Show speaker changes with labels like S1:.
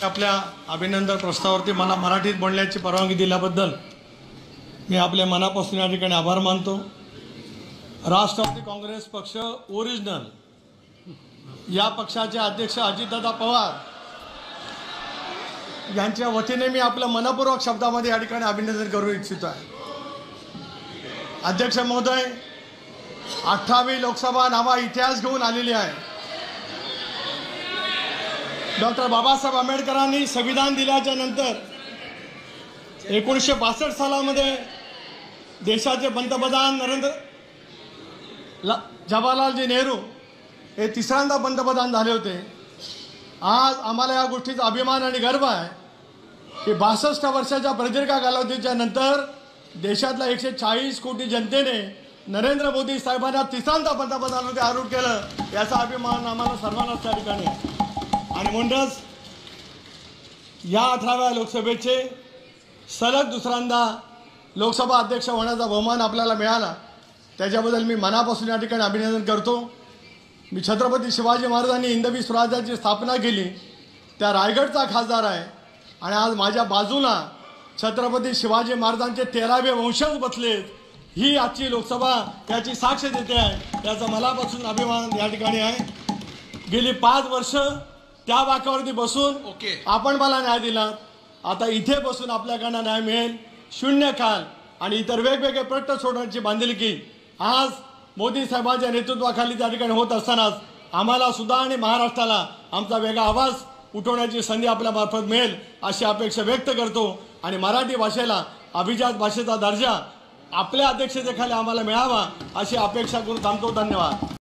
S1: आपल्या अभिनंदन प्रस्तावावरती मला मराठीत बोलण्याची परवानगी दिल्याबद्दल मी आपल्या मनापासून या ठिकाणी आभार मानतो। राष्ट्रवादी काँग्रेस पक्ष ओरिजिनल या पक्षाचे अध्यक्ष अजितदादा पवार यांच्या वतीने मी आपल्या मनपूर्वक शब्दामध्ये या ठिकाणी अभिनंदन करू इच्छितो आहे। अध्यक्ष महोदय, 28वी लोकसभा नावा इतिहास घेऊन आलेली आहे। डॉक्टर बाबासाहेब आंबेडकरांनी संविधान दिल्याच्या नंतर 1962 सालामध्ये देशाचे पंतप्रधान जवाहरलालजी नेहरू हे तिसऱ्यांदा पंतप्रधान झाले होते। आज आम्हाला या गोष्टीचा अभिमान आणि गर्व आहे की 62 वर्षाच्या प्रदीर्घ कालावधीच्या नंतर देशातल्या 140 कोटी जनतेने नरेंद्र मोदी साहेबांना तिसऱ्यांदा पंतप्रधानामध्ये आरूढ केलं, याचा अभिमान आम्हाला सर्वांनाच त्या ठिकाणी आहे। आणि म्हणूनच या 18व्या लोकसभेचे सलग दुसऱ्यांदा लोकसभा अध्यक्ष होण्याचा बहुमान आपल्याला मिळाला, त्याच्याबद्दल मी मनापासून या ठिकाणी अभिनंदन करतो। मी छत्रपती शिवाजी महाराजांनी हिंदवी स्वराज्याची स्थापना केली त्या रायगडचा खासदार आहे आणि आज माझ्या बाजूला छत्रपती शिवाजी महाराजांचे 13वे वंशज बसलेत। ही आजची लोकसभा त्याची साक्ष देते आहे, त्याचा मनापासून अभिमान या ठिकाणी आहे। गेली 5 वर्ष त्या वाकावरती बसून आपण मला न्याय दिला, आता इथे बसून आपल्याकडनं न्याय मिळेल। शून्य काल आणि इतर वेगवेगळे प्रश्न सोडण्याची बांधिलकी आज मोदी साहेबांच्या नेतृत्वाखाली त्या ठिकाणी होत असतानाच आम्हाला सुद्धा आणि महाराष्ट्राला आमचा वेगळा आवाज उठवण्याची संधी आपल्या मार्फत मिळेल अशी अपेक्षा व्यक्त करतो आणि मराठी भाषेला अभिजात भाषेचा दर्जा आपल्या अध्यक्षतेखाली आम्हाला मिळावा अशी अपेक्षा करून थांबतो। धन्यवाद।